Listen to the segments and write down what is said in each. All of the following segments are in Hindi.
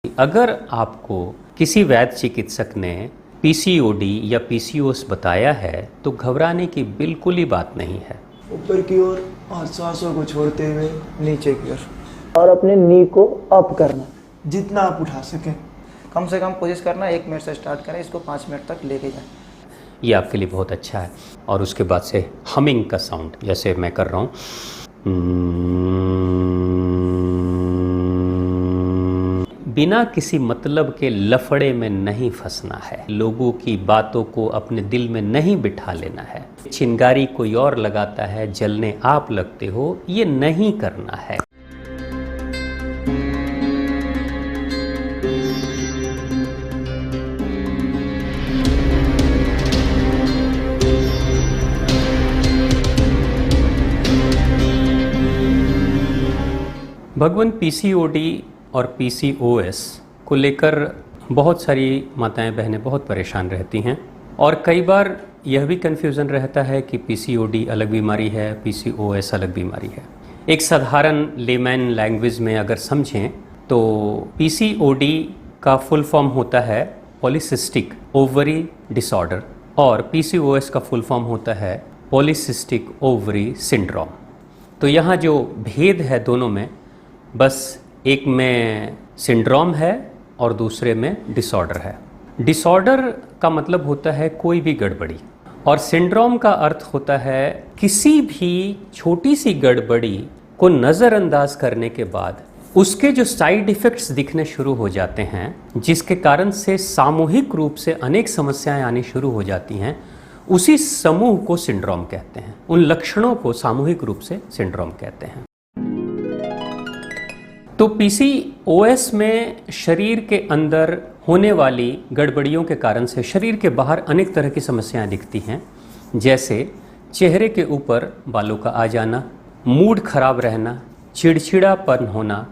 अगर आपको किसी वैद्य चिकित्सक ने पीसीओडी या पीसीओएस बताया है तो घबराने की बिल्कुल ही बात नहीं है। ऊपर की ओर और सांसों को छोड़ते हुए नीचे की ओर और अपने नी को अप करना, जितना आप उठा सकें। कम से कम कोशिश करना 1 मिनट से स्टार्ट करें, इसको 5 मिनट तक लेके जाएं। ये आपके लिए बहुत अच्छा है। और उसके बाद से हमिंग का साउंड जैसे मैं कर रहा हूँ, बिना किसी मतलब के लफड़े में नहीं फंसना है, लोगों की बातों को अपने दिल में नहीं बिठा लेना है। चिंगारी कोई और लगाता है, जलने आप लगते हो, ये नहीं करना है। भगवान पीसीओडी और पीसीओएस को लेकर बहुत सारी माताएं बहनें बहुत परेशान रहती हैं और कई बार यह भी कन्फ्यूज़न रहता है कि पीसीओडी अलग बीमारी है, पीसीओएस अलग बीमारी है। एक साधारण लेमैन लैंग्वेज में अगर समझें तो पीसीओडी का फुल फॉर्म होता है पॉलीसिस्टिक ओवरी डिसऑर्डर और पीसीओएस का फुल फॉर्म होता है पॉलीसिस्टिक ओवरी सिंड्रोम। तो यहाँ जो भेद है दोनों में, बस एक में सिंड्रोम है और दूसरे में डिसऑर्डर है। डिसऑर्डर का मतलब होता है कोई भी गड़बड़ी और सिंड्रोम का अर्थ होता है किसी भी छोटी सी गड़बड़ी को नज़रअंदाज करने के बाद उसके जो साइड इफ़ेक्ट्स दिखने शुरू हो जाते हैं, जिसके कारण से सामूहिक रूप से अनेक समस्याएं आनी शुरू हो जाती हैं, उसी समूह को सिंड्रोम कहते हैं। उन लक्षणों को सामूहिक रूप से सिंड्रोम कहते हैं। तो पीसीओएस में शरीर के अंदर होने वाली गड़बड़ियों के कारण से शरीर के बाहर अनेक तरह की समस्याएं दिखती हैं, जैसे चेहरे के ऊपर बालों का आ जाना, मूड खराब रहना, चिड़चिड़ापन होना,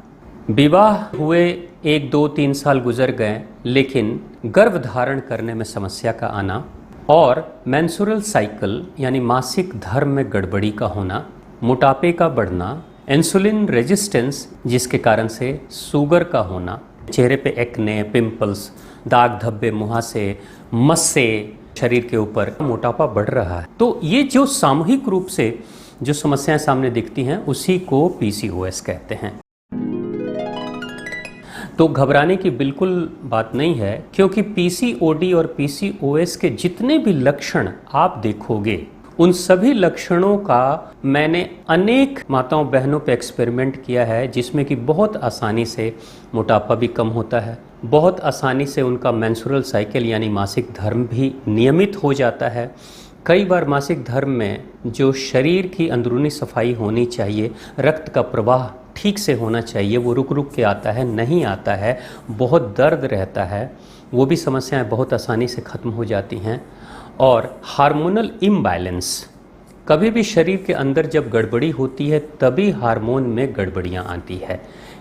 विवाह हुए 1, 2, 3 साल गुजर गए लेकिन गर्भ धारण करने में समस्या का आना और मेंस्ट्रुअल साइकिल यानी मासिक धर्म में गड़बड़ी का होना, मोटापे का बढ़ना, इंसुलिन रेजिस्टेंस जिसके कारण से शुगर का होना, चेहरे पे एक्ने, पिंपल्स, दाग धब्बे, मुहासे, मस्से, शरीर के ऊपर मोटापा बढ़ रहा है। तो ये जो सामूहिक रूप से जो समस्याएं सामने दिखती हैं उसी को पीसीओएस कहते हैं। तो घबराने की बिल्कुल बात नहीं है, क्योंकि पीसीओडी और पीसीओएस के जितने भी लक्षण आप देखोगे उन सभी लक्षणों का मैंने अनेक माताओं बहनों पे एक्सपेरिमेंट किया है, जिसमें कि बहुत आसानी से मोटापा भी कम होता है, बहुत आसानी से उनका मेंस्ट्रुअल साइकिल यानी मासिक धर्म भी नियमित हो जाता है। कई बार मासिक धर्म में जो शरीर की अंदरूनी सफाई होनी चाहिए, रक्त का प्रवाह ठीक से होना चाहिए, वो रुक रुक के आता है, नहीं आता है, बहुत दर्द रहता है, वो भी समस्याएं बहुत आसानी से ख़त्म हो जाती हैं। और हार्मोनल इम्बैलेंस, कभी भी शरीर के अंदर जब गड़बड़ी होती है तभी हार्मोन में गड़बड़ियाँ आती है,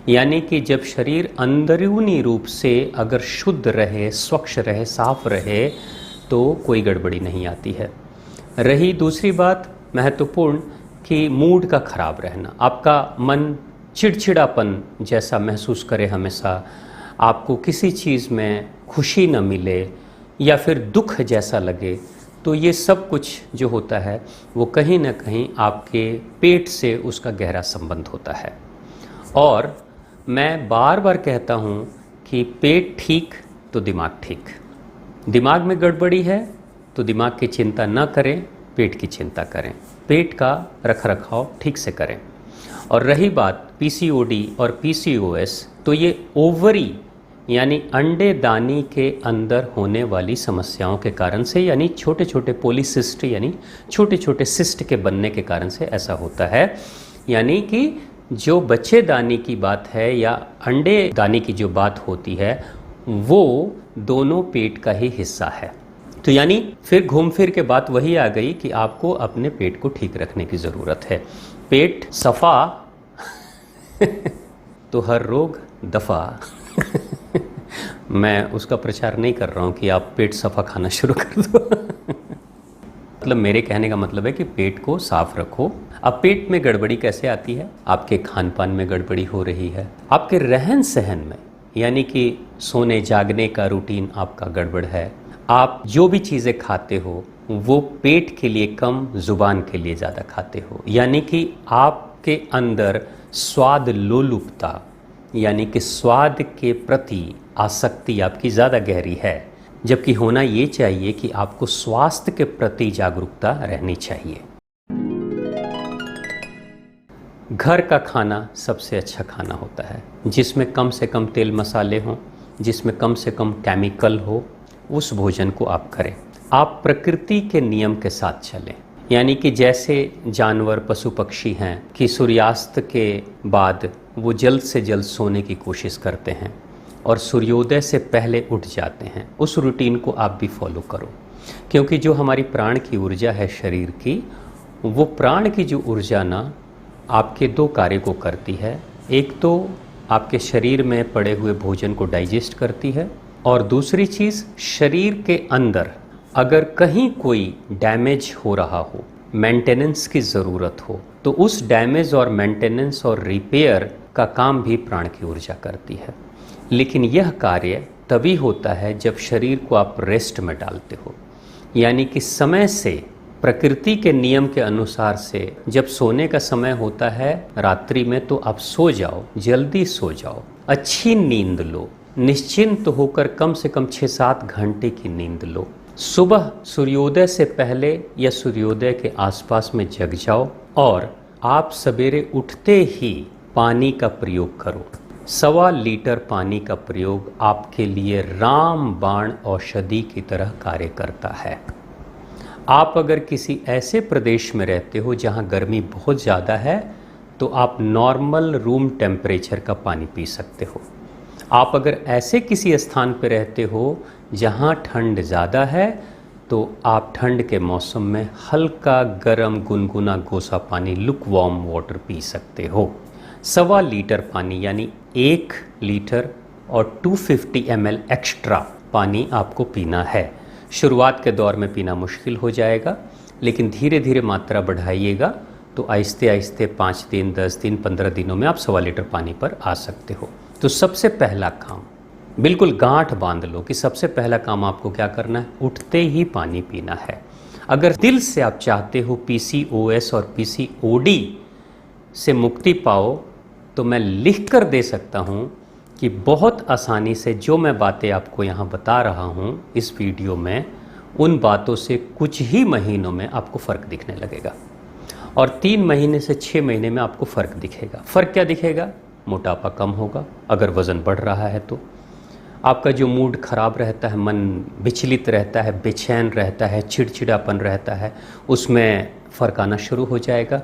यानी कि जब शरीर अंदरूनी रूप से अगर शुद्ध रहे, स्वच्छ रहे, साफ रहे तो कोई गड़बड़ी नहीं आती है। रही दूसरी बात महत्वपूर्ण कि मूड का खराब रहना, आपका मन चिड़चिड़ापन जैसा महसूस करे हमेशा, आपको किसी चीज़ में खुशी न मिले या फिर दुख जैसा लगे, तो ये सब कुछ जो होता है वो कहीं ना कहीं आपके पेट से उसका गहरा संबंध होता है। और मैं बार बार कहता हूँ कि पेट ठीक तो दिमाग ठीक। दिमाग में गड़बड़ी है तो दिमाग की चिंता न करें, पेट की चिंता करें, पेट का रखरखाव ठीक से करें। और रही बात पीसीओडी और पीसीओएस, तो ये ओवरी यानी अंडे दानी के अंदर होने वाली समस्याओं के कारण से, यानी छोटे छोटे पॉलीसिस्ट यानी छोटे छोटे सिस्ट के बनने के कारण से ऐसा होता है। यानी कि जो बच्चे दानी की बात है या अंडे दानी की जो बात होती है वो दोनों पेट का ही हिस्सा है। तो यानी फिर घूम फिर के बात वही आ गई कि आपको अपने पेट को ठीक रखने की ज़रूरत है। पेट सफ़ा तो हर रोग दफ़ा। मैं उसका प्रचार नहीं कर रहा हूँ कि आप पेट सफ़ा खाना शुरू कर दो। मतलब मेरे कहने का मतलब है कि पेट को साफ रखो। अब पेट में गड़बड़ी कैसे आती है? आपके खान पान में गड़बड़ी हो रही है, आपके रहन सहन में, यानी कि सोने जागने का रूटीन आपका गड़बड़ है, आप जो भी चीज़ें खाते हो वो पेट के लिए कम, ज़ुबान के लिए ज़्यादा खाते हो, यानी कि आपके अंदर स्वाद लोलुपता यानी कि स्वाद के प्रति आसक्ति आपकी ज़्यादा गहरी है, जबकि होना ये चाहिए कि आपको स्वास्थ्य के प्रति जागरूकता रहनी चाहिए। घर का खाना सबसे अच्छा खाना होता है, जिसमें कम से कम तेल मसाले हों, जिसमें कम से कम केमिकल हो, उस भोजन को आप करें। आप प्रकृति के नियम के साथ चलें, यानी कि जैसे जानवर पशु पक्षी हैं कि सूर्यास्त के बाद वो जल्द से जल्द सोने की कोशिश करते हैं और सूर्योदय से पहले उठ जाते हैं, उस रूटीन को आप भी फॉलो करो। क्योंकि जो हमारी प्राण की ऊर्जा है शरीर की, वो प्राण की जो ऊर्जा ना आपके दो कार्य को करती है। एक तो आपके शरीर में पड़े हुए भोजन को डाइजेस्ट करती है, और दूसरी चीज़ शरीर के अंदर अगर कहीं कोई डैमेज हो रहा हो, मेंटेनेंस की ज़रूरत हो, तो उस डैमेज और मेंटेनेंस और रिपेयर का काम भी प्राण की ऊर्जा करती है। लेकिन यह कार्य तभी होता है जब शरीर को आप रेस्ट में डालते हो, यानी कि समय से प्रकृति के नियम के अनुसार से जब सोने का समय होता है रात्रि में, तो आप सो जाओ, जल्दी सो जाओ, अच्छी नींद लो, निश्चिंत होकर कम से कम 6-7 घंटे की नींद लो। सुबह सूर्योदय से पहले या सूर्योदय के आसपास में जग जाओ, और आप सवेरे उठते ही पानी का प्रयोग करो। 1.25 लीटर पानी का प्रयोग आपके लिए रामबाण औषधि की तरह कार्य करता है। आप अगर किसी ऐसे प्रदेश में रहते हो जहाँ गर्मी बहुत ज़्यादा है, तो आप नॉर्मल रूम टेम्परेचर का पानी पी सकते हो। आप अगर ऐसे किसी स्थान पर रहते हो जहाँ ठंड ज़्यादा है, तो आप ठंड के मौसम में हल्का गर्म गुनगुना कोसा पानी, लुक वार्म वाटर पी सकते हो। 1.25 लीटर पानी यानी 1 लीटर और 250 ml एक्स्ट्रा पानी आपको पीना है। शुरुआत के दौर में पीना मुश्किल हो जाएगा, लेकिन धीरे धीरे मात्रा बढ़ाइएगा तो आहिस्ते आहिस्ते 5 दिन, 10 दिन, 15 दिनों में आप 1.25 लीटर पानी पर आ सकते हो। तो सबसे पहला काम, बिल्कुल गांठ बांध लो कि सबसे पहला काम आपको क्या करना है, उठते ही पानी पीना है। अगर दिल से आप चाहते हो PCOS और PCOD से मुक्ति पाओ, तो मैं लिख कर दे सकता हूँ कि बहुत आसानी से जो मैं बातें आपको यहाँ बता रहा हूँ इस वीडियो में, उन बातों से कुछ ही महीनों में आपको फ़र्क दिखने लगेगा, और 3 महीने से 6 महीने में आपको फ़र्क दिखेगा। फ़र्क क्या दिखेगा? मोटापा कम होगा, अगर वज़न बढ़ रहा है तो आपका जो मूड ख़राब रहता है, मन विचलित रहता है, बेचैन रहता है, चिड़चिड़ापन रहता है, उसमें फ़र्क आना शुरू हो जाएगा।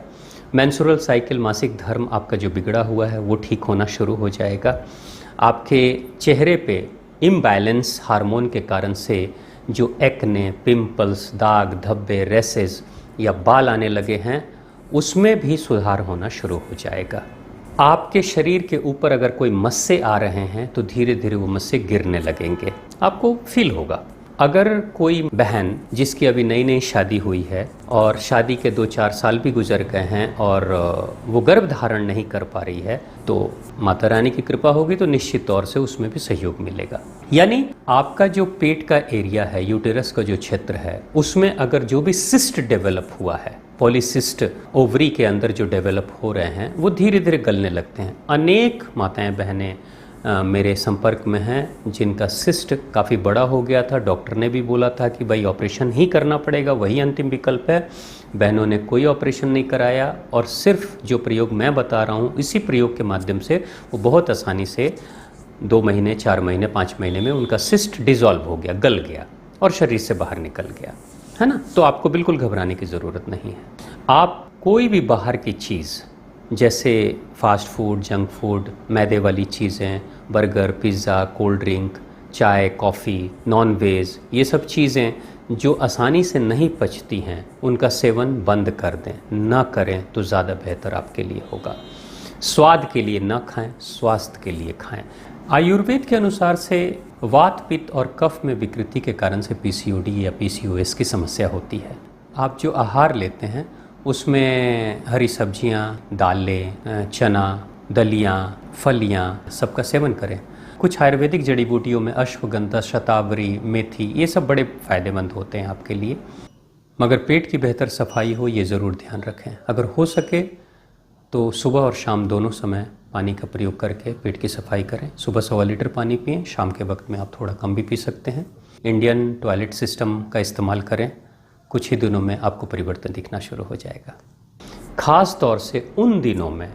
मेंस्ट्रुअल साइकिल, मासिक धर्म आपका जो बिगड़ा हुआ है वो ठीक होना शुरू हो जाएगा। आपके चेहरे पे इम्बैलेंस हार्मोन के कारण से जो एक्ने, पिंपल्स, दाग धब्बे, रेसेस या बाल आने लगे हैं, उसमें भी सुधार होना शुरू हो जाएगा। आपके शरीर के ऊपर अगर कोई मस्से आ रहे हैं तो धीरे धीरे वो मस्से गिरने लगेंगे, आपको फील होगा। अगर कोई बहन जिसकी अभी नई नई शादी हुई है और शादी के 2-4 साल भी गुजर गए हैं और वो गर्भ धारण नहीं कर पा रही है, तो माता रानी की कृपा होगी तो निश्चित तौर से उसमें भी सहयोग मिलेगा। यानी आपका जो पेट का एरिया है, यूटेरस का जो क्षेत्र है, उसमें अगर जो भी सिस्ट डेवलप हुआ है, पॉलीसिस्ट ओवरी के अंदर जो डेवलप हो रहे हैं, वो धीरे धीरे गलने लगते हैं। अनेक माताएं बहनें मेरे संपर्क में हैं जिनका सिस्ट काफ़ी बड़ा हो गया था, डॉक्टर ने भी बोला था कि भाई ऑपरेशन ही करना पड़ेगा, वही अंतिम विकल्प है। बहनों ने कोई ऑपरेशन नहीं कराया, और सिर्फ जो प्रयोग मैं बता रहा हूँ, इसी प्रयोग के माध्यम से वो बहुत आसानी से 2 महीने, 4 महीने, 5 महीने में उनका सिस्ट डिज़ोल्व हो गया, गल गया और शरीर से बाहर निकल गया, है ना। तो आपको बिल्कुल घबराने की ज़रूरत नहीं है। आप कोई भी बाहर की चीज़, जैसे फास्ट फूड, जंक फूड, मैदे वाली चीज़ें, बर्गर, पिज़्ज़ा, कोल्ड ड्रिंक, चाय, कॉफ़ी, नॉन वेज, ये सब चीज़ें जो आसानी से नहीं पचती हैं, उनका सेवन बंद कर दें, ना करें तो ज़्यादा बेहतर आपके लिए होगा। स्वाद के लिए ना खाएं, स्वास्थ्य के लिए खाएं। आयुर्वेद के अनुसार से वात, पित्त और कफ में विकृति के कारण से PCOD या PCOS की समस्या होती है। आप जो आहार लेते हैं उसमें हरी सब्जियां, दालें, चना, दलियां, फलियां, सबका सेवन करें। कुछ आयुर्वेदिक जड़ी बूटियों में अश्वगंधा, शतावरी, मेथी ये सब बड़े फ़ायदेमंद होते हैं आपके लिए। मगर पेट की बेहतर सफाई हो ये ज़रूर ध्यान रखें। अगर हो सके तो सुबह और शाम दोनों समय पानी का प्रयोग करके पेट की सफाई करें। सुबह 1.25 लीटर पानी पिएं, शाम के वक्त में आप थोड़ा कम भी पी सकते हैं। इंडियन टॉयलेट सिस्टम का इस्तेमाल करें, कुछ ही दिनों में आपको परिवर्तन दिखना शुरू हो जाएगा। ख़ास तौर से उन दिनों में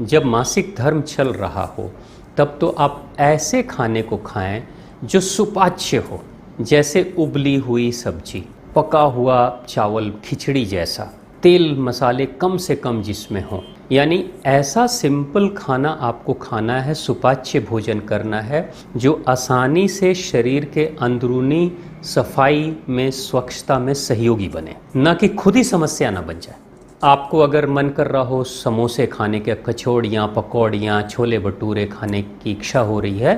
जब मासिक धर्म चल रहा हो, तब तो आप ऐसे खाने को खाएं जो सुपाच्य हो, जैसे उबली हुई सब्जी, पका हुआ चावल, खिचड़ी जैसा, तेल मसाले कम से कम जिसमें हो। यानी ऐसा सिंपल खाना आपको खाना है, सुपाच्य भोजन करना है जो आसानी से शरीर के अंदरूनी सफाई में, स्वच्छता में सहयोगी बने, ना कि खुद ही समस्या ना बन जाए। आपको अगर मन कर रहा हो समोसे खाने के, कचौड़ियाँ, पकौड़ियाँ, छोले भटूरे खाने की इच्छा हो रही है,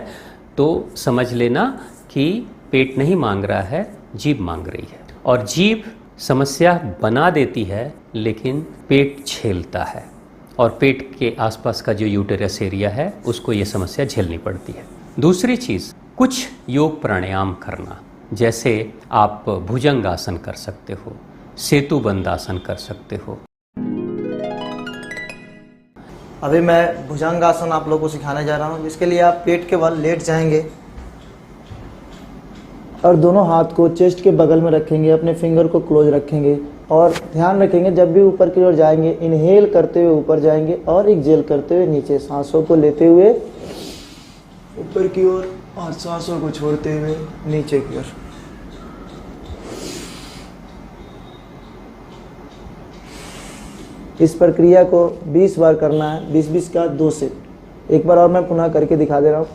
तो समझ लेना कि पेट नहीं मांग रहा है, जीभ मांग रही है। और जीभ समस्या बना देती है, लेकिन पेट झेलता है, और पेट के आसपास का जो यूटेरस एरिया है उसको ये समस्या झेलनी पड़ती है। दूसरी चीज़, कुछ योग प्राणायाम करना, जैसे आप भुजंग आसन कर सकते हो, सेतुबंद आसन कर सकते हो। अभी मैं भुजंगासन आप लोगों को सिखाने जा रहा हूँ, जिसके लिए आप पेट के बल लेट जाएंगे और दोनों हाथ को चेस्ट के बगल में रखेंगे, अपने फिंगर को क्लोज रखेंगे और ध्यान रखेंगे जब भी ऊपर की ओर जाएंगे, इनहेल करते हुए ऊपर जाएंगे और एक्सहेल करते हुए नीचे, सांसों को लेते हुए ऊपर की ओर और सांसों को छोड़ते हुए नीचे की ओर। इस प्रक्रिया को 20 बार करना है, 20-20 का 2 सेट। एक बार और मैं पुनः करके दिखा दे रहा हूँ।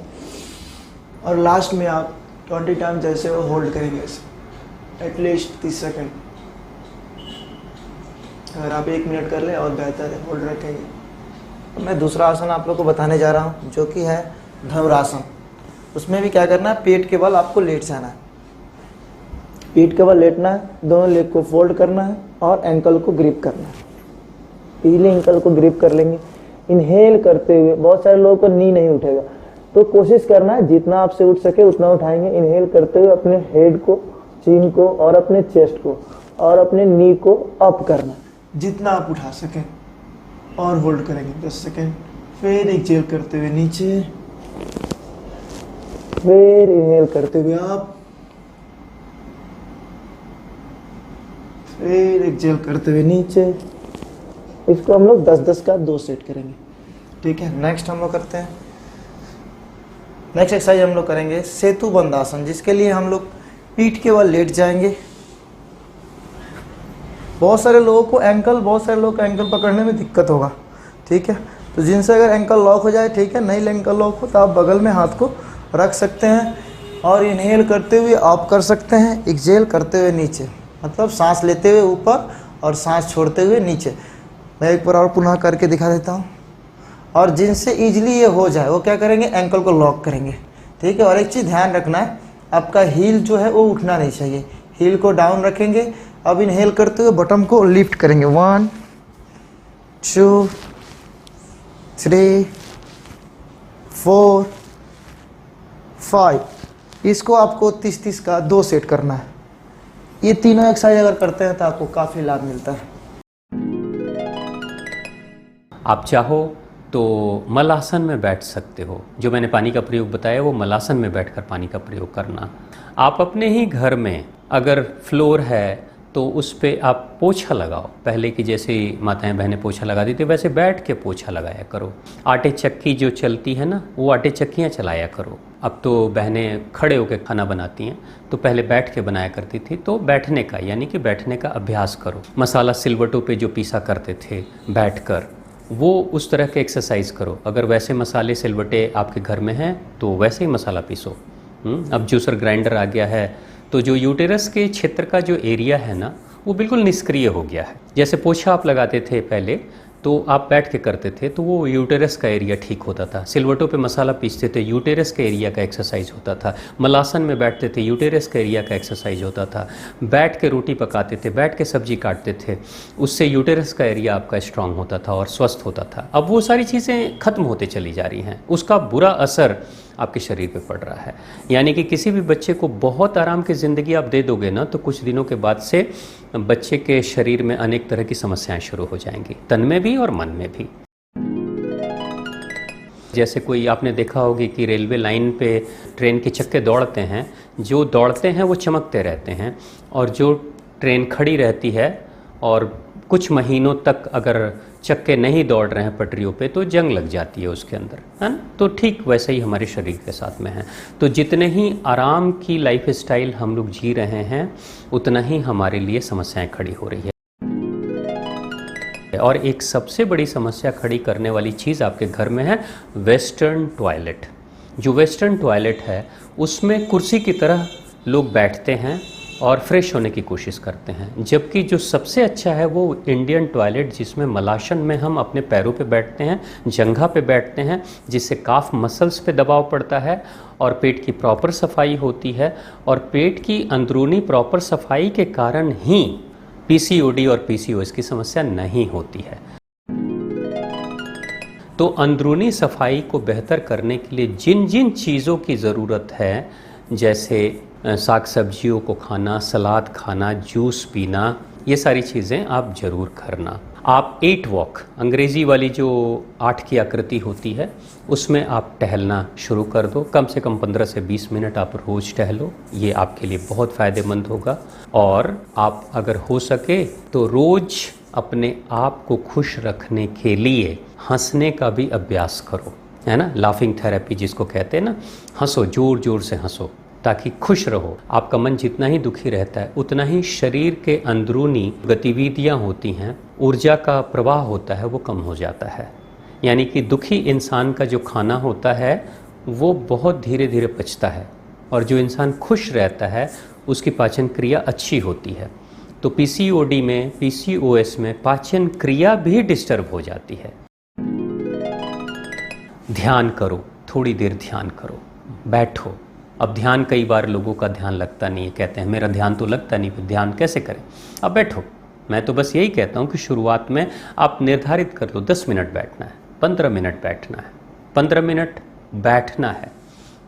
और लास्ट में आप 20 टाइम जैसे वो होल्ड करेंगे, एटलीस्ट 30 सेकंड। अगर आप 1 मिनट कर लें और बेहतर है, होल्ड रखेंगे। मैं दूसरा आसन आप लोग को बताने जा रहा हूँ, जो कि है धनुरासन। उसमें भी क्या करना है, पेट के बल आपको लेट जाना है। पीठ के बल लेटना है, दोनों लेग को फोल्ड करना है और एंकल को ग्रिप करना है। पीले एंकल को ग्रिप कर लेंगे, इनहेल करते हुए। बहुत सारे लोगों को नी नहीं उठेगा, तो कोशिश करना है जितना आपसे उठ सके उतना उठाएंगे। इनहेल करते हुए अपने हेड को, चीन को और अपने चेस्ट को और अपने नी को अप करना, जितना आप उठा सकें, और होल्ड करेंगे 10 सेकेंड। फिर एक्सहेल करते हुए नीचे, फिर इनहेल करते हुए अप, फिर एक्सहेल करते हुए नीचे। इसको हम लोग 10-10 का 2 सेट करेंगे, ठीक है। नेक्स्ट हम लोग करते हैं, नेक्स्ट एक्सरसाइज हम लोग करेंगे सेतुबंद आसन, जिसके लिए हम लोग पीठ के बल लेट जाएंगे। बहुत सारे लोगों को एंकल पकड़ने में दिक्कत होगा, ठीक है। तो जिनसे अगर एंकल लॉक हो जाए, ठीक है, नहीं एंकल लॉक हो तो आप बगल में हाथ को रख सकते हैं और इनहेल करते हुए अप कर सकते हैं, एक्सहेल करते हुए नीचे, मतलब सांस लेते हुए ऊपर और सांस छोड़ते हुए नीचे। मैं एक बार और पुनः करके दिखा देता हूँ। और जिनसे ईजिली ये हो जाए वो क्या करेंगे, एंकल को लॉक करेंगे, ठीक है। और एक चीज़ ध्यान रखना है, आपका हील जो है वो उठना नहीं चाहिए, हील को डाउन रखेंगे। अब इनहेल करते हुए बॉटम को लिफ्ट करेंगे, 1 2 3 4 5। इसको आपको 30-30 का 2 सेट करना है। ये तीनों एक्सरसाइज अगर करते हैं तो आपको काफ़ी लाभ मिलता है। आप चाहो तो मलासन में बैठ सकते हो। जो मैंने पानी का प्रयोग बताया वो मलासन में बैठकर पानी का प्रयोग करना। आप अपने ही घर में अगर फ्लोर है तो उस पे आप पोछा लगाओ। पहले की जैसे माताएं बहनें पोछा लगाती थी वैसे बैठ के पोछा लगाया करो। आटे चक्की जो चलती है ना, वो आटे चक्कियाँ चलाया करो। अब तो बहनें खड़े होकर खाना बनाती हैं, तो पहले बैठ के बनाया करती थी। तो बैठने का यानी कि बैठने का अभ्यास करो। मसाला सिलवटों पे जो पीसा करते थे बैठकर, वो उस तरह के एक्सरसाइज करो। अगर वैसे मसाले सिलवटे आपके घर में हैं तो वैसे ही मसाला पीसो। अब जूसर ग्राइंडर आ गया है, तो जो यूटेरस के क्षेत्र का जो एरिया है ना, वो बिल्कुल निष्क्रिय हो गया है। जैसे पोछा आप लगाते थे पहले, तो आप बैठ के करते थे तो वो यूटेरस का एरिया ठीक होता था। सिलवटों पे मसाला पीसते थे, यूटेरस के एरिया का एक्सरसाइज होता था। मलासन में बैठते थे, यूटेरस के एरिया का एक्सरसाइज होता था। बैठ के रोटी पकाते थे, बैठ के सब्जी काटते थे, उससे यूटेरस का एरिया आपका स्ट्रांग होता था और स्वस्थ होता था। अब वो सारी चीज़ें खत्म होते चली जा रही हैं, उसका बुरा असर आपके शरीर पे पड़ रहा है। यानी कि किसी भी बच्चे को बहुत आराम की ज़िंदगी आप दे दोगे ना, तो कुछ दिनों के बाद से बच्चे के शरीर में अनेक तरह की समस्याएं शुरू हो जाएंगी, तन में भी और मन में भी। जैसे कोई आपने देखा होगी कि रेलवे लाइन पे ट्रेन के चक्के दौड़ते हैं, जो दौड़ते हैं वो चमकते रहते हैं, और जो ट्रेन खड़ी रहती है और कुछ महीनों तक अगर चक्के नहीं दौड़ रहे हैं पटरियों पे तो जंग लग जाती है उसके अंदर, है ना। तो ठीक वैसे ही हमारे शरीर के साथ में है। तो जितने ही आराम की लाइफ स्टाइल हम लोग जी रहे हैं, उतना ही हमारे लिए समस्याएं खड़ी हो रही है। और एक सबसे बड़ी समस्या खड़ी करने वाली चीज़ आपके घर में है वेस्टर्न टॉयलेट। जो वेस्टर्न टॉयलेट है उसमें कुर्सी की तरह लोग बैठते हैं और फ्रेश होने की कोशिश करते हैं, जबकि जो सबसे अच्छा है वो इंडियन टॉयलेट, जिसमें मलाशन में हम अपने पैरों पे बैठते हैं, जंघा पे बैठते हैं, जिससे काफ मसल्स पे दबाव पड़ता है और पेट की प्रॉपर सफाई होती है। और पेट की अंदरूनी प्रॉपर सफाई के कारण ही पीसीओडी और पीसीओएस की समस्या नहीं होती है। तो अंदरूनी सफाई को बेहतर करने के लिए जिन जिन चीज़ों की ज़रूरत है, जैसे साग सब्जियों को खाना, सलाद खाना, जूस पीना, ये सारी चीज़ें आप ज़रूर करना। आप 8 वॉक, अंग्रेज़ी वाली जो 8 की आकृति होती है, उसमें आप टहलना शुरू कर दो। कम से कम 15 से 20 मिनट आप रोज़ टहलो, ये आपके लिए बहुत फ़ायदेमंद होगा। और आप अगर हो सके तो रोज़ अपने आप को खुश रखने के लिए हंसने का भी अभ्यास करो, है ना। लाफिंग थेरेपी जिसको कहते हैं ना, हंसो, ज़ोर ज़ोर से हंसो ताकि खुश रहो। आपका मन जितना ही दुखी रहता है, उतना ही शरीर के अंदरूनी गतिविधियां होती हैं, ऊर्जा का प्रवाह होता है, वो कम हो जाता है। यानी कि दुखी इंसान का जो खाना होता है वो बहुत धीरे धीरे पचता है, और जो इंसान खुश रहता है उसकी पाचन क्रिया अच्छी होती है। तो पीसीओडी में, पीसीओएस में पाचन क्रिया भी डिस्टर्ब हो जाती है। ध्यान करो, थोड़ी देर ध्यान करो, बैठो। अब ध्यान, कई बार लोगों का ध्यान लगता नहीं है, कहते हैं मेरा ध्यान तो लगता नहीं, फिर ध्यान कैसे करें। अब बैठो। मैं तो बस यही कहता हूँ कि शुरुआत में आप निर्धारित कर लो 10 मिनट बैठना है, 15 मिनट बैठना है, 15 मिनट बैठना है।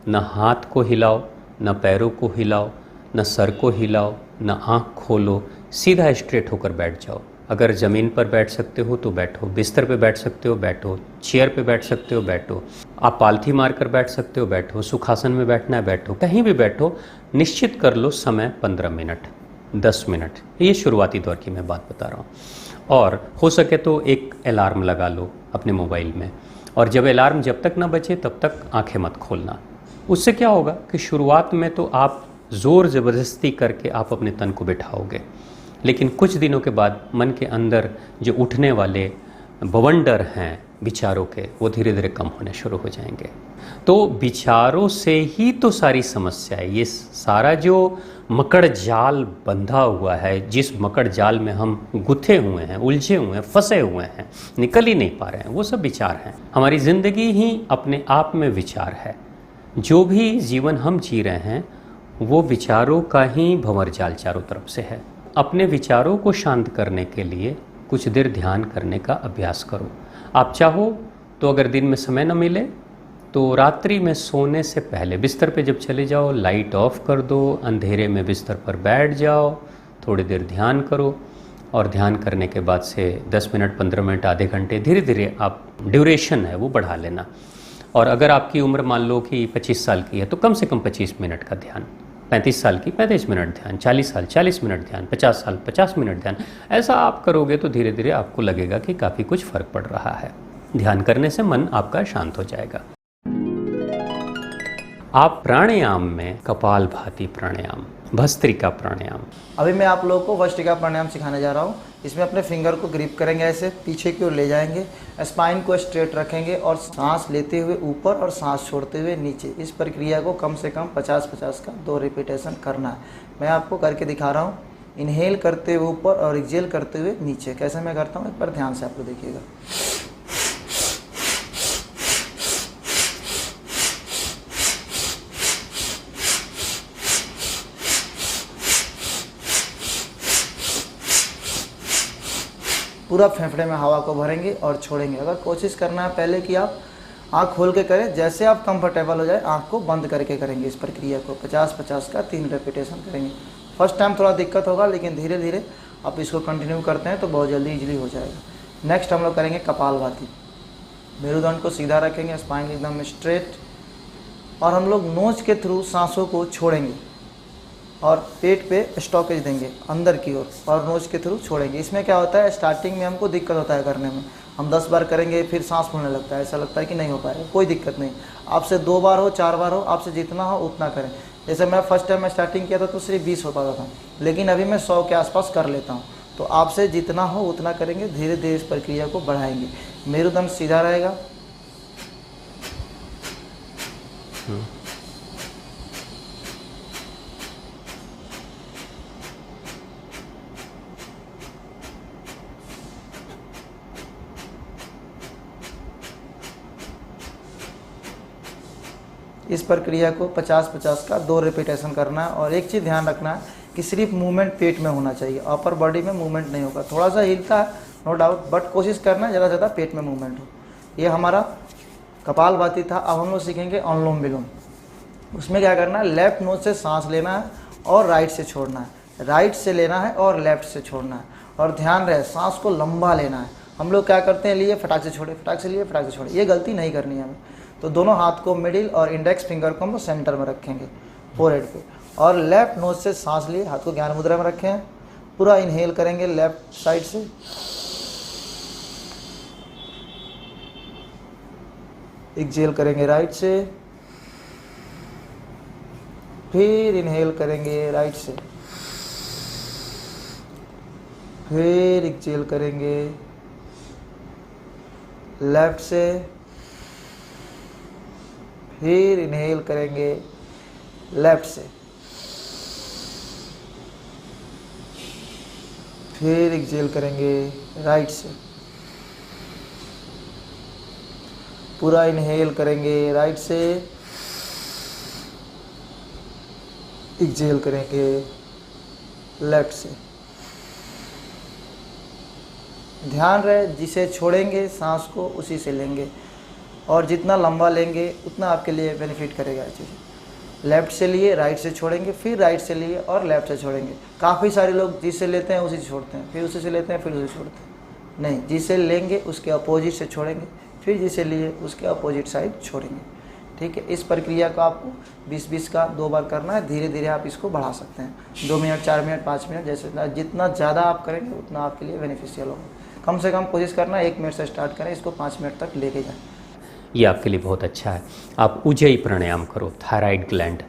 न हाथ को हिलाओ, न पैरों को हिलाओ, न सर को हिलाओ, न आँख खोलो, सीधा स्ट्रेट होकर बैठ जाओ। अगर ज़मीन पर बैठ सकते हो तो बैठो, बिस्तर पे बैठ सकते हो बैठो, चेयर पे बैठ सकते हो बैठो, आप पालथी मारकर बैठ सकते हो बैठो, सुखासन में बैठना है बैठो, कहीं भी बैठो। निश्चित कर लो समय 15 मिनट, 10 मिनट, ये शुरुआती दौर की मैं बात बता रहा हूँ। और हो सके तो एक अलार्म लगा लो अपने मोबाइल में, और जब अलार्म जब तक ना बचे तब तक आंखें मत खोलना। उससे क्या होगा कि शुरुआत में तो आप ज़ोर ज़बरदस्ती करके आप अपने तन को बिठाओगे, लेकिन कुछ दिनों के बाद मन के अंदर जो उठने वाले बवंडर हैं विचारों के, वो धीरे धीरे कम होने शुरू हो जाएंगे। तो विचारों से ही तो सारी समस्या है। ये सारा जो मकड़ जाल बंधा हुआ है, जिस मकड़ जाल में हम गुथे हुए हैं, उलझे हुए हैं, फंसे हुए हैं, निकल ही नहीं पा रहे हैं, वो सब विचार हैं। हमारी ज़िंदगी ही अपने आप में विचार है। जो भी जीवन हम जी रहे हैं वो विचारों का ही भंवर जाल चारों तरफ से है। अपने विचारों को शांत करने के लिए कुछ देर ध्यान करने का अभ्यास करो। आप चाहो तो अगर दिन में समय न मिले तो रात्रि में सोने से पहले बिस्तर पे जब चले जाओ, लाइट ऑफ कर दो, अंधेरे में बिस्तर पर बैठ जाओ, थोड़ी देर ध्यान करो, और ध्यान करने के बाद से 10 मिनट, 15 मिनट, आधे घंटे, धीरे धीरे आप ड्यूरेशन है वो बढ़ा लेना। और अगर आपकी उम्र मान लो कि 25 साल की है तो कम से कम 25 मिनट का ध्यान, 35 साल की 35 मिनट ध्यान, 40 साल 40 मिनट ध्यान, 50 साल 50 मिनट ध्यान। ऐसा आप करोगे तो धीरे धीरे आपको लगेगा कि काफ़ी कुछ फ़र्क पड़ रहा है। ध्यान करने से मन आपका शांत हो जाएगा। आप प्राणायाम में कपालभाति प्राणायाम, भस्त्रिका प्राणायाम, अभी मैं आप लोगों को भस्त्रिका प्राणायाम सिखाने जा रहा हूँ। इसमें अपने फिंगर को ग्रिप करेंगे, ऐसे पीछे की ओर ले जाएंगे, स्पाइन को स्ट्रेट रखेंगे और सांस लेते हुए ऊपर और सांस छोड़ते हुए नीचे। इस प्रक्रिया को कम से कम 50-50 का 2 रिपीटेशन करना है। मैं आपको करके दिखा रहा हूँ। इनहेल करते हुए ऊपर और एक्सहेल करते हुए नीचे। कैसे मैं करता हूँ एक बार ध्यान से आप लोग देखिएगा। पूरा फेफड़े में हवा को भरेंगे और छोड़ेंगे। अगर कोशिश करना है पहले कि आप आँख खोल के करें, जैसे आप कंफर्टेबल हो जाए आँख को बंद करके करेंगे। इस प्रक्रिया को 50-50 का 3 रेपिटेशन करेंगे। फर्स्ट टाइम थोड़ा दिक्कत होगा, लेकिन धीरे धीरे आप इसको कंटिन्यू करते हैं तो बहुत जल्दी इजीली हो जाएगा। नेक्स्ट हम लोग करेंगे कपालभाति। मेरुदंड को सीधा रखेंगे, स्पाइन एकदम स्ट्रेट, और हम लोग नोज के थ्रू सांसों को छोड़ेंगे और पेट पे स्टॉकेज देंगे अंदर की ओर और नोज के थ्रू छोड़ेंगे। इसमें क्या होता है, स्टार्टिंग में हमको दिक्कत होता है करने में, हम 10 बार करेंगे फिर सांस फूलने लगता है, ऐसा लगता है कि नहीं हो पाएगा। कोई दिक्कत नहीं, आपसे 2 बार हो 4 बार हो, आपसे जितना हो उतना करें। जैसे मैं फर्स्ट टाइम में स्टार्टिंग किया था तो सिर्फ 20 हो पाता था, लेकिन अभी मैं 100 के आसपास कर लेता हूँ। तो आपसे जितना हो उतना करेंगे, धीरे धीरे इस प्रक्रिया को बढ़ाएंगे। मेरुदंड सीधा रहेगा, इस प्रक्रिया को 50-50 का 2 रिपीटेशन करना है। और एक चीज़ ध्यान रखना है कि सिर्फ मूवमेंट पेट में होना चाहिए, अपर बॉडी में मूवमेंट नहीं होगा। थोड़ा सा हिलता है नो डाउट, बट कोशिश करना है ज़्यादा से ज़्यादा पेट में मूवमेंट हो। ये हमारा कपालभाति था। अब हम लोग सीखेंगे अनुलोम विलोम। उसमें क्या करना है, लेफ्ट नोज से सांस लेना है और राइट से छोड़ना है, राइट से लेना है और लेफ्ट से छोड़ना है। और ध्यान रहे सांस को लंबा लेना है। हम लोग क्या करते हैं, लिए फटाक से छोड़े, फटाक से लिए फटाक से छोड़े, ये गलती नहीं करनी है हमें। तो दोनों हाथ को मिडिल और इंडेक्स फिंगर को हम सेंटर में रखेंगे फोरहेड पे, और लेफ्ट नोज से सांस लिए हाथ को ज्ञान मुद्रा में रखें। पूरा इनहेल करेंगे लेफ्ट साइड से, एक्सहेल करेंगे राइट से, फिर इनहेल करेंगे राइट से, फिर एक्सहेल करेंगे लेफ्ट से, फिर इनहेल करेंगे लेफ्ट से, फिर एक्सहेल करेंगे राइट से। पूरा इनहेल करेंगे राइट से, एक्सहेल करेंगे लेफ्ट से। ध्यान रहे जिसे छोड़ेंगे सांस को उसी से लेंगे, और जितना लंबा लेंगे उतना आपके लिए बेनिफिट करेगा। चीज़ लेफ्ट से लिए राइट से छोड़ेंगे, फिर राइट से लिए और लेफ्ट से छोड़ेंगे। काफ़ी सारे लोग जिससे लेते हैं उसी से छोड़ते हैं, फिर उसी से लेते हैं फिर उसी से छोड़ते हैं। नहीं, जिसे लेंगे उसके अपोजिट से छोड़ेंगे, फिर जिसे लिए उसके अपोजिट साइड छोड़ेंगे। ठीक है, इस प्रक्रिया को आपको 20-20 का 2 बार करना है। धीरे धीरे आप इसको बढ़ा सकते हैं, 2 मिनट 4 मिनट 5 मिनट, जैसे जितना ज़्यादा आप करेंगे उतना आपके लिए बेनिफिशियल होगा। कम से कम कोशिश करना 1 मिनट से स्टार्ट करें, इसको 5 मिनट तक लेके जाएं। ये आपके लिए बहुत अच्छा है। आप उज्जयी प्राणायाम करो। थायराइड ग्लैंड,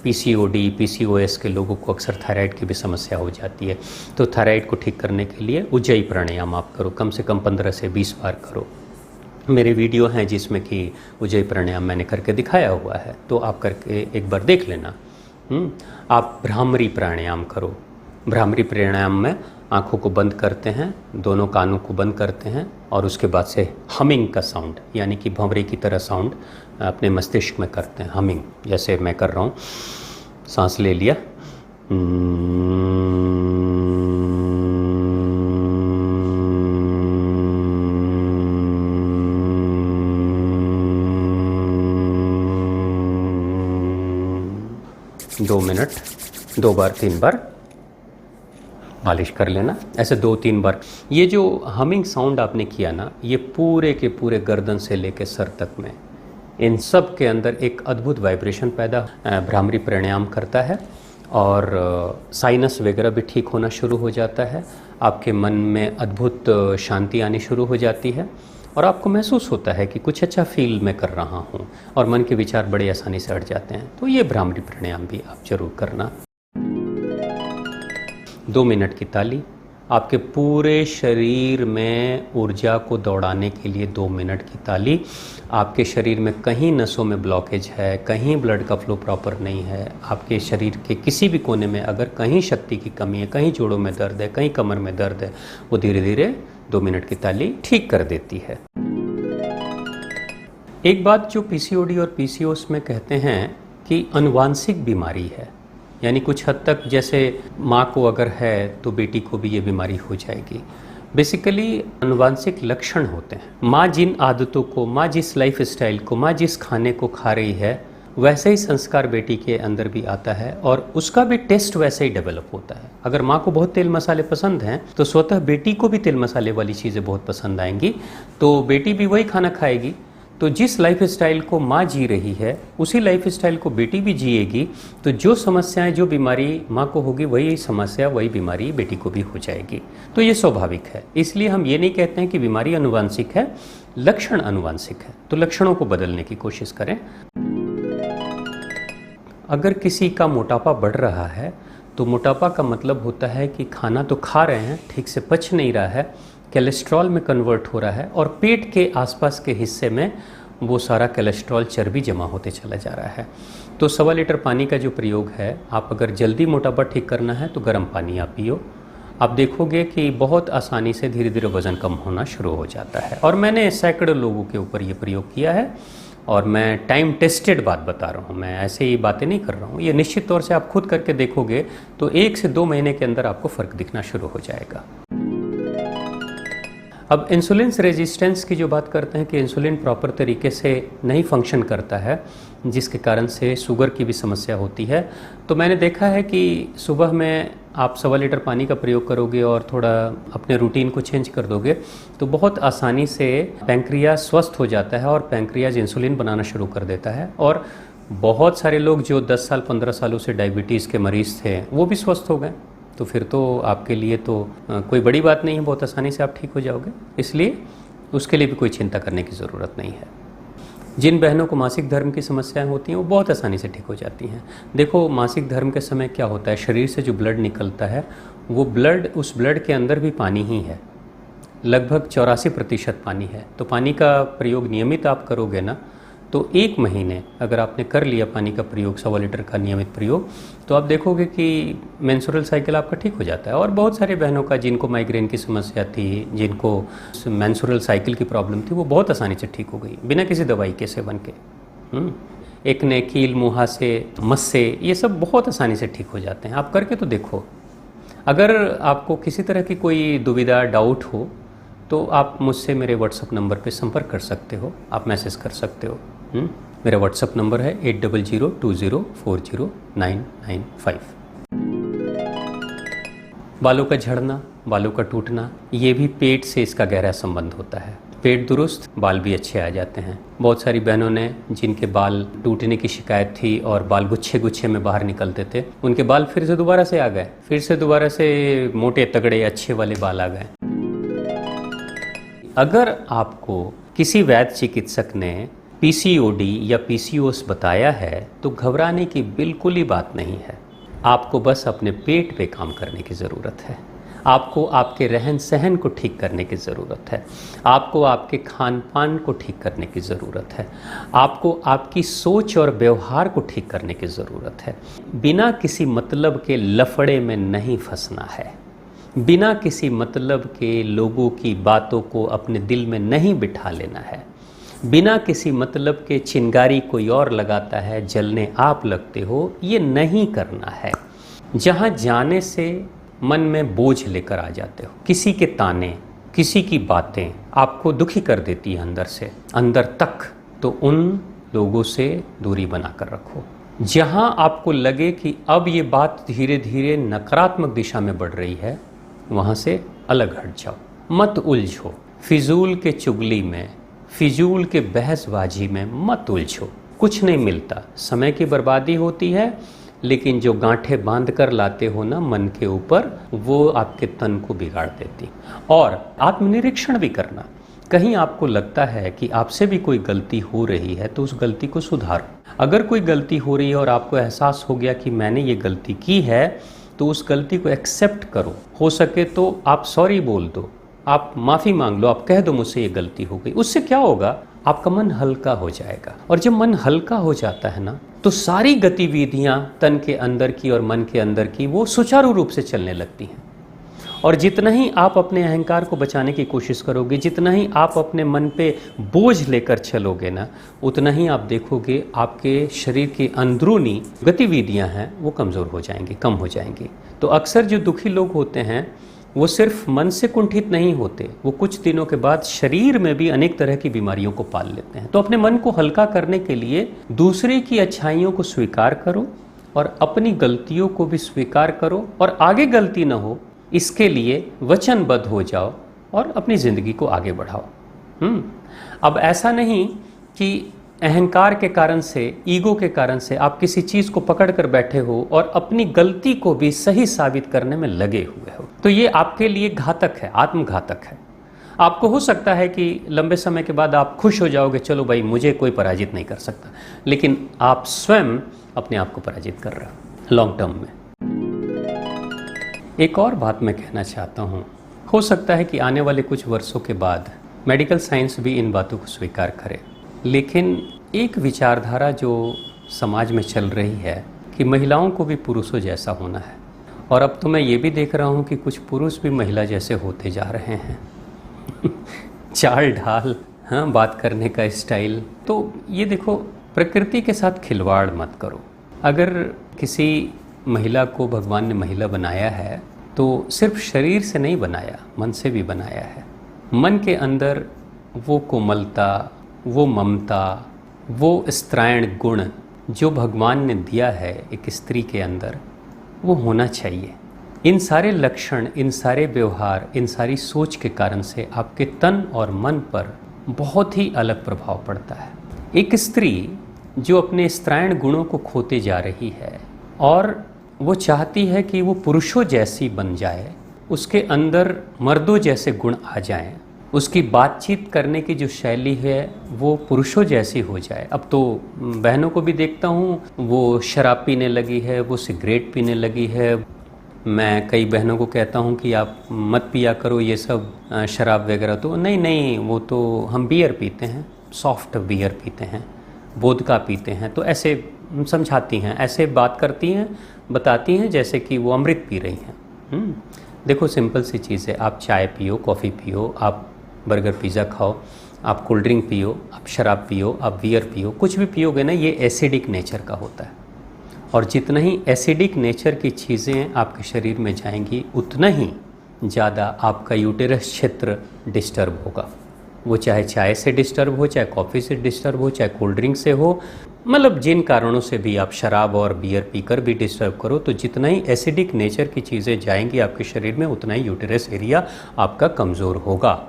पीसीओडी, पीसीओएस के लोगों को अक्सर थायराइड की भी समस्या हो जाती है, तो थायराइड को ठीक करने के लिए उज्जयी प्राणायाम आप करो, कम से कम 15 से 20 बार करो। मेरे वीडियो हैं जिसमें कि उज्जयी प्राणायाम मैंने करके दिखाया हुआ है, तो आप करके एक बार देख लेना। आप भ्रामरी प्राणायाम करो। भ्रामरी प्राणायाम में आँखों को बंद करते हैं, दोनों कानों को बंद करते हैं, और उसके बाद से हमिंग का साउंड, यानी कि भंवरे की तरह साउंड अपने मस्तिष्क में करते हैं, हमिंग, जैसे मैं कर रहा हूँ। सांस ले लिया, दो मिनट, 2 बार 3 बार मालिश कर लेना, ऐसे 2-3 बार। ये जो हमिंग साउंड आपने किया ना, ये पूरे के पूरे गर्दन से लेके सर तक में, इन सब के अंदर एक अद्भुत वाइब्रेशन पैदा भ्रामरी प्राणायाम करता है, और साइनस वगैरह भी ठीक होना शुरू हो जाता है। आपके मन में अद्भुत शांति आनी शुरू हो जाती है, और आपको महसूस होता है कि कुछ अच्छा फील मैं कर रहा हूँ, और मन के विचार बड़े आसानी से हट जाते हैं। तो ये भ्रामरी प्राणायाम भी आप जरूर करना। 2 मिनट की ताली, आपके पूरे शरीर में ऊर्जा को दौड़ाने के लिए 2 मिनट की ताली। आपके शरीर में कहीं नसों में ब्लॉकेज है, कहीं ब्लड का फ्लो प्रॉपर नहीं है, आपके शरीर के किसी भी कोने में अगर कहीं शक्ति की कमी है, कहीं जोड़ों में दर्द है, कहीं कमर में दर्द है, वो धीरे धीरे 2 मिनट की ताली ठीक कर देती है। एक बात जो पीसीओडी और पीसीओएस में कहते हैं कि अनुवांशिक बीमारी है, यानी कुछ हद तक जैसे माँ को अगर है तो बेटी को भी ये बीमारी हो जाएगी। बेसिकली अनुवांशिक लक्षण होते हैं। माँ जिन आदतों को, माँ जिस लाइफ स्टाइल को, माँ जिस खाने को खा रही है, वैसे ही संस्कार बेटी के अंदर भी आता है और उसका भी टेस्ट वैसे ही डेवलप होता है। अगर माँ को बहुत तेल मसाले पसंद हैं तो स्वतः बेटी को भी तेल मसाले वाली चीज़ें बहुत पसंद आएंगी, तो बेटी भी वही खाना खाएगी। तो जिस लाइफ स्टाइल को माँ जी रही है उसी लाइफ स्टाइल को बेटी भी जिएगी, तो जो समस्याएं, जो बीमारी माँ को होगी वही समस्या, वही बीमारी बेटी को भी हो जाएगी। तो ये स्वाभाविक है। इसलिए हम ये नहीं कहते हैं कि बीमारी अनुवांशिक है, लक्षण अनुवांशिक है। तो लक्षणों को बदलने की कोशिश करें। अगर किसी का मोटापा बढ़ रहा है तो मोटापा का मतलब होता है कि खाना तो खा रहे हैं, ठीक से पच नहीं रहा है, कोलेस्ट्रॉल में कन्वर्ट हो रहा है और पेट के आसपास के हिस्से में वो सारा कोलेस्ट्रॉल चर्बी जमा होते चला जा रहा है। तो 1.25 लीटर पानी का जो प्रयोग है, आप अगर जल्दी मोटापा ठीक करना है तो गर्म पानी आप पियो। आप देखोगे कि बहुत आसानी से धीरे धीरे वज़न कम होना शुरू हो जाता है। और मैंने सैकड़ों लोगों के ऊपर ये प्रयोग किया है और मैं टाइम टेस्टेड बात बता रहा हूँ, मैं ऐसे ही बातें नहीं कर रहा हूँ। ये निश्चित तौर से आप खुद करके देखोगे तो 1 से 2 महीने के अंदर आपको फ़र्क दिखना शुरू हो जाएगा। अब इंसुलिन रेजिस्टेंस की जो बात करते हैं कि इंसुलिन प्रॉपर तरीके से नहीं फंक्शन करता है, जिसके कारण से शुगर की भी समस्या होती है। तो मैंने देखा है कि सुबह में आप 1.25 लीटर पानी का प्रयोग करोगे और थोड़ा अपने रूटीन को चेंज कर दोगे तो बहुत आसानी से पैंक्रियाज स्वस्थ हो जाता है और पैंक्रियाज इंसुलिन बनाना शुरू कर देता है। और बहुत सारे लोग जो 10 साल 15 सालों से डायबिटीज़ के मरीज़ थे वो भी स्वस्थ हो गए। तो फिर तो आपके लिए तो कोई बड़ी बात नहीं है, बहुत आसानी से आप ठीक हो जाओगे। इसलिए उसके लिए भी कोई चिंता करने की ज़रूरत नहीं है। जिन बहनों को मासिक धर्म की समस्याएं होती हैं वो बहुत आसानी से ठीक हो जाती हैं। देखो, मासिक धर्म के समय क्या होता है, शरीर से जो ब्लड निकलता है वो ब्लड, उस ब्लड के अंदर भी पानी ही है, लगभग 84% पानी है। तो पानी का प्रयोग नियमित आप करोगे ना, तो 1 महीने अगर आपने कर लिया पानी का प्रयोग, 1.25 लीटर का नियमित प्रयोग, तो आप देखोगे कि मेंस्ट्रुअल साइकिल आपका ठीक हो जाता है। और बहुत सारे बहनों का जिनको माइग्रेन की समस्या थी, जिनको मेंस्ट्रुअल साइकिल की प्रॉब्लम थी, वो बहुत आसानी से ठीक हो गई बिना किसी दवाई के सेवन के। एक्ने, कील, मुहासे, मस्से, ये सब बहुत आसानी से ठीक हो जाते हैं। आप करके तो देखो। अगर आपको किसी तरह की कोई दुविधा, डाउट हो तो आप मुझसे मेरे व्हाट्सअप नंबर पे संपर्क कर सकते हो, आप मैसेज कर सकते हो। मेरा व्हाट्सअप नंबर है 8002040995। बालों का झड़ना, बालों का टूटना, ये भी पेट से इसका गहरा संबंध होता है। पेट दुरुस्त, बाल भी अच्छे आ जाते हैं। बहुत सारी बहनों ने जिनके बाल टूटने की शिकायत थी और बाल गुच्छे गुच्छे में बाहर निकलते थे, उनके बाल फिर से दोबारा से आ गए, फिर से दोबारा से मोटे तगड़े अच्छे वाले बाल आ गए। अगर आपको किसी वैद्य चिकित्सक ने पीसीओडी या पीसीओएस बताया है तो घबराने की बिल्कुल ही बात नहीं है। आपको बस अपने पेट पे काम करने की ज़रूरत है। आपको आपके रहन सहन को ठीक करने की ज़रूरत है। आपको आपके खान पान को ठीक करने की ज़रूरत है। आपको आपकी सोच और व्यवहार को ठीक करने की ज़रूरत है। बिना किसी मतलब के लफड़े में नहीं फंसना है। बिना किसी मतलब के लोगों की बातों को अपने दिल में नहीं बिठा लेना है। बिना किसी मतलब के चिंगारी कोई और लगाता है, जलने आप लगते हो, ये नहीं करना है। जहाँ जाने से मन में बोझ लेकर आ जाते हो, किसी के ताने, किसी की बातें आपको दुखी कर देती है अंदर से अंदर तक, तो उन लोगों से दूरी बनाकर रखो। जहाँ आपको लगे कि अब ये बात धीरे धीरे नकारात्मक दिशा में बढ़ रही है, वहाँ से अलग हट जाओ। मत उलझो फिजूल के चुगली में, फिजूल के बहसबाजी में मत उलझो। कुछ नहीं मिलता, समय की बर्बादी होती है, लेकिन जो गांठें बांध कर लाते हो ना मन के ऊपर, वो आपके तन को बिगाड़ देती। और आत्मनिरीक्षण भी करना। कहीं आपको लगता है कि आपसे भी कोई गलती हो रही है तो उस गलती को सुधारो। अगर कोई गलती हो रही है और आपको एहसास हो गया कि मैंने ये गलती की है, तो उस गलती को एक्सेप्ट करो। हो सके तो आप सॉरी बोल दो, आप माफ़ी मांग लो, आप कह दो मुझसे ये गलती हो गई। उससे क्या होगा, आपका मन हल्का हो जाएगा। और जब मन हल्का हो जाता है ना, तो सारी गतिविधियां तन के अंदर की और मन के अंदर की वो सुचारू रूप से चलने लगती हैं। और जितना ही आप अपने अहंकार को बचाने की कोशिश करोगे, जितना ही आप अपने मन पे बोझ लेकर चलोगे ना, उतना ही आप देखोगे आपके शरीर की अंदरूनी गतिविधियां हैं वो कमज़ोर हो जाएंगी, कम हो जाएंगी। तो अक्सर जो दुखी लोग होते हैं वो सिर्फ मन से कुंठित नहीं होते, वो कुछ दिनों के बाद शरीर में भी अनेक तरह की बीमारियों को पाल लेते हैं। तो अपने मन को हल्का करने के लिए दूसरे की अच्छाइयों को स्वीकार करो और अपनी गलतियों को भी स्वीकार करो, और आगे गलती ना हो इसके लिए वचनबद्ध हो जाओ और अपनी ज़िंदगी को आगे बढ़ाओ। अब ऐसा नहीं कि अहंकार के कारण से, ईगो के कारण से आप किसी चीज़ को पकड़ कर बैठे हो और अपनी गलती को भी सही साबित करने में लगे हुए हो, तो ये आपके लिए घातक है, आत्मघातक है। आपको हो सकता है कि लंबे समय के बाद आप खुश हो जाओगे, चलो भाई मुझे कोई पराजित नहीं कर सकता, लेकिन आप स्वयं अपने आप को पराजित कर रहे हो लॉन्ग टर्म में। एक और बात मैं कहना चाहता हूँ, हो सकता है कि आने वाले कुछ वर्षों के बाद मेडिकल साइंस भी इन बातों को स्वीकार करे, लेकिन एक विचारधारा जो समाज में चल रही है कि महिलाओं को भी पुरुषों जैसा होना है। और अब तो मैं ये भी देख रहा हूँ कि कुछ पुरुष भी महिला जैसे होते जा रहे हैं चाल ढाल, हाँ, बात करने का स्टाइल। तो ये देखो, प्रकृति के साथ खिलवाड़ मत करो। अगर किसी महिला को भगवान ने महिला बनाया है तो सिर्फ शरीर से नहीं बनाया, मन से भी बनाया है। मन के अंदर वो कोमलता, वो ममता, वो स्त्रायण गुण जो भगवान ने दिया है एक स्त्री के अंदर, वो होना चाहिए। इन सारे लक्षण, इन सारे व्यवहार, इन सारी सोच के कारण से आपके तन और मन पर बहुत ही अलग प्रभाव पड़ता है। एक स्त्री जो अपने स्त्रायण गुणों को खोते जा रही है और वो चाहती है कि वो पुरुषों जैसी बन जाए, उसके अंदर मर्दों जैसे गुण आ जाएं, उसकी बातचीत करने की जो शैली है वो पुरुषों जैसी हो जाए। अब तो बहनों को भी देखता हूँ, वो शराब पीने लगी है, वो सिगरेट पीने लगी है। मैं कई बहनों को कहता हूँ कि आप मत पिया करो ये सब शराब वगैरह, तो नहीं, वो तो हम बियर पीते हैं, सॉफ्ट बियर पीते हैं, वोदका पीते हैं। तो ऐसे समझाती हैं, ऐसे बात करती हैं, बताती हैं जैसे कि वो अमृत पी रही हैं। देखो, सिंपल सी चीज़ है, आप चाय पियो, कॉफ़ी पियो, आप बर्गर पिज़्ज़ा खाओ, आप कोल्ड ड्रिंक पियो, आप शराब पियो, आप बियर पियो, कुछ भी पियोगे ना, ये एसिडिक नेचर का होता है। और जितना ही एसिडिक नेचर की चीज़ें आपके शरीर में जाएंगी, उतना ही ज़्यादा आपका यूटेरस क्षेत्र डिस्टर्ब होगा। वो चाहे चाय से डिस्टर्ब हो, चाहे कॉफ़ी से डिस्टर्ब हो, चाहे कोल्ड ड्रिंक से हो, मतलब जिन कारणों से भी आप शराब और बियर पीकर भी डिस्टर्ब करो, तो जितना ही एसिडिक नेचर की चीज़ें जाएंगी आपके शरीर में, उतना ही यूटेरस एरिया आपका कमज़ोर होगा,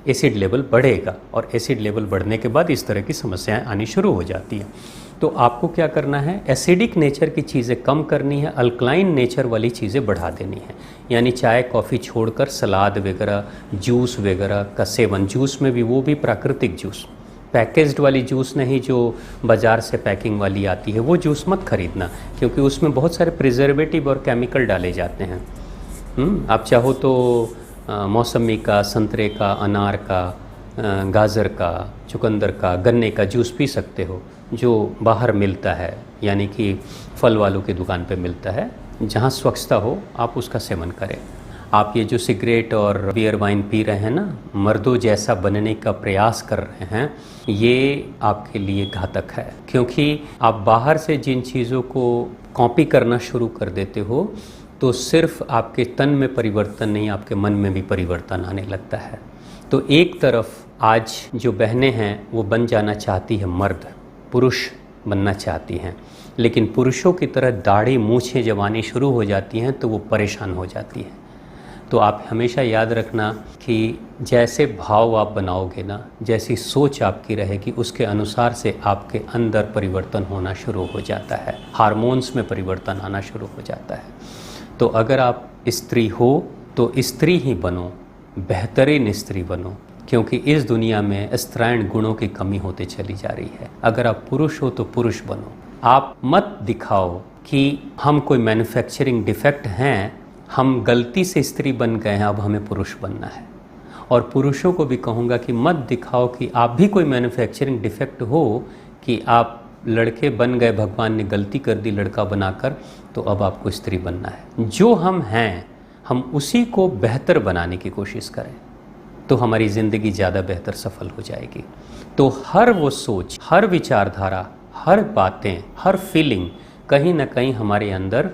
एसिड लेवल बढ़ेगा। और एसिड लेवल बढ़ने के बाद इस तरह की समस्याएं आनी शुरू हो जाती हैं। तो आपको क्या करना है, एसिडिक नेचर की चीज़ें कम करनी है, अल्कलाइन नेचर वाली चीज़ें बढ़ा देनी है। यानी चाय कॉफ़ी छोड़कर सलाद वगैरह, जूस वगैरह का सेवन, जूस में भी वो भी प्राकृतिक जूस, पैकेज्ड वाली जूस नहीं जो बाज़ार से पैकिंग वाली आती है, वो जूस मत खरीदना, क्योंकि उसमें बहुत सारे प्रिजर्वेटिव और केमिकल डाले जाते हैं। आप चाहो तो मौसमी का, संतरे का, अनार का, गाजर का, चुकंदर का, गन्ने का जूस पी सकते हो, जो बाहर मिलता है, यानी कि फल वालों की दुकान पे मिलता है। जहाँ स्वच्छता हो आप उसका सेवन करें। आप ये जो सिगरेट और बियर वाइन पी रहे हैं ना, मर्दों जैसा बनने का प्रयास कर रहे हैं, ये आपके लिए घातक है। क्योंकि आप बाहर से जिन चीज़ों को कॉपी करना शुरू कर देते हो, तो सिर्फ आपके तन में परिवर्तन नहीं, आपके मन में भी परिवर्तन आने लगता है। तो एक तरफ आज जो बहनें हैं वो बन जाना चाहती है मर्द, पुरुष बनना चाहती हैं, लेकिन पुरुषों की तरह दाढ़ी मूछें जब आनी शुरू हो जाती हैं तो वो परेशान हो जाती हैं। तो आप हमेशा याद रखना कि जैसे भाव आप बनाओगे ना, जैसी सोच आपकी रहेगी, उसके अनुसार से आपके अंदर परिवर्तन होना शुरू हो जाता है, हार्मोन्स में परिवर्तन आना शुरू हो जाता है। तो अगर आप स्त्री हो तो स्त्री ही बनो, बेहतरीन स्त्री बनो, क्योंकि इस दुनिया में स्त्रायण गुणों की कमी होती चली जा रही है। अगर आप पुरुष हो तो पुरुष बनो, आप मत दिखाओ कि हम कोई मैन्युफैक्चरिंग डिफेक्ट हैं, हम गलती से स्त्री बन गए हैं, अब हमें पुरुष बनना है। और पुरुषों को भी कहूँगा कि मत दिखाओ कि आप भी कोई मैन्युफैक्चरिंग डिफेक्ट हो, कि आप लड़के बन गए, भगवान ने गलती कर दी लड़का बनाकर, तो अब आपको स्त्री बनना है। जो हम हैं हम उसी को बेहतर बनाने की कोशिश करें, तो हमारी ज़िंदगी ज़्यादा बेहतर सफल हो जाएगी। तो हर वो सोच, हर विचारधारा, हर बातें, हर फीलिंग कहीं ना कहीं हमारे अंदर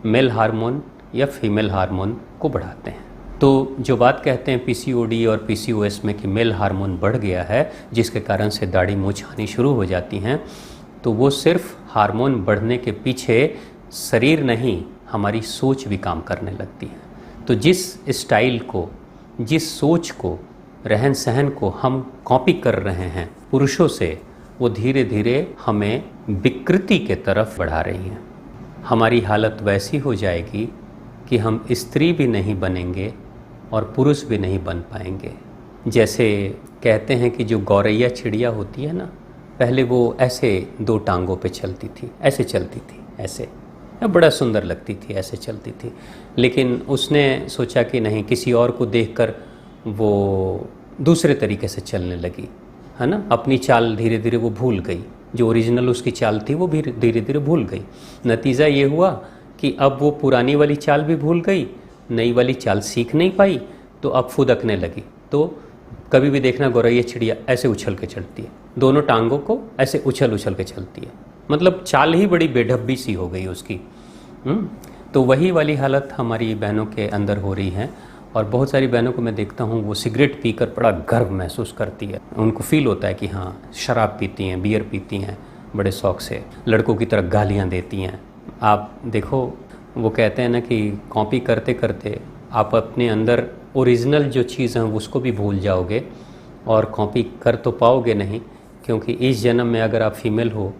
मेल हार्मोन या फीमेल हार्मोन को बढ़ाते हैं। तो जो बात कहते हैं पीसीओडी और पीसीओएस में कि मेल हार्मोन बढ़ गया है, जिसके कारण से दाढ़ी मूंछ आनी शुरू हो जाती हैं, तो वो सिर्फ हार्मोन बढ़ने के पीछे शरीर नहीं, हमारी सोच भी काम करने लगती है। तो जिस स्टाइल को, जिस सोच को, रहन सहन को हम कॉपी कर रहे हैं पुरुषों से, वो धीरे धीरे हमें विकृति के तरफ बढ़ा रही हैं। हमारी हालत वैसी हो जाएगी कि हम स्त्री भी नहीं बनेंगे और पुरुष भी नहीं बन पाएंगे। जैसे कहते हैं कि जो गौरैया चिड़िया होती है ना, पहले वो ऐसे दो टांगों पे चलती थी, ऐसे चलती थी, ऐसे बड़ा सुंदर लगती थी, ऐसे चलती थी। लेकिन उसने सोचा कि नहीं, किसी और को देखकर वो दूसरे तरीके से चलने लगी, है ना। अपनी चाल धीरे धीरे वो भूल गई, जो ओरिजिनल उसकी चाल थी वो भी धीरे धीरे भूल गई। नतीजा ये हुआ कि अब वो पुरानी वाली चाल भी भूल गई, नई वाली चाल सीख नहीं पाई, तो अब फुदकने लगी। तो कभी भी देखना गौरैया चिड़िया ऐसे उछल के चलती है, दोनों टांगों को ऐसे उछल उछल के चलती है, मतलब चाल ही बड़ी बेढब्बी सी हो गई उसकी। तो वही वाली हालत हमारी बहनों के अंदर हो रही है। और बहुत सारी बहनों को मैं देखता हूँ, वो सिगरेट पीकर बड़ा गर्व महसूस करती है, उनको फील होता है कि हाँ, शराब पीती हैं, बियर पीती हैं बड़े शौक़ से, लड़कों की तरह गालियाँ देती हैं। आप देखो, वो कहते हैं ना कि कॉपी करते करते आप अपने अंदर ओरिजिनल जो चीज़ हैं उसको भी भूल जाओगे और कॉपी कर तो पाओगे नहीं, क्योंकि इस जन्म में अगर आप फीमेल हो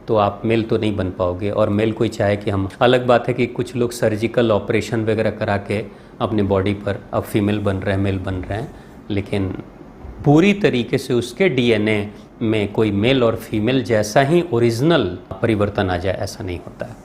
तो आप मेल तो नहीं बन पाओगे। और मेल कोई चाहे कि हम, अलग बात है कि कुछ लोग सर्जिकल ऑपरेशन वगैरह करा के अपने बॉडी पर अब फीमेल बन रहे हैं, मेल बन रहे हैं, लेकिन पूरी तरीके से उसके डीएनए में कोई मेल और फीमेल जैसा ही ओरिजिनल परिवर्तन आ जाए, ऐसा नहीं होता है।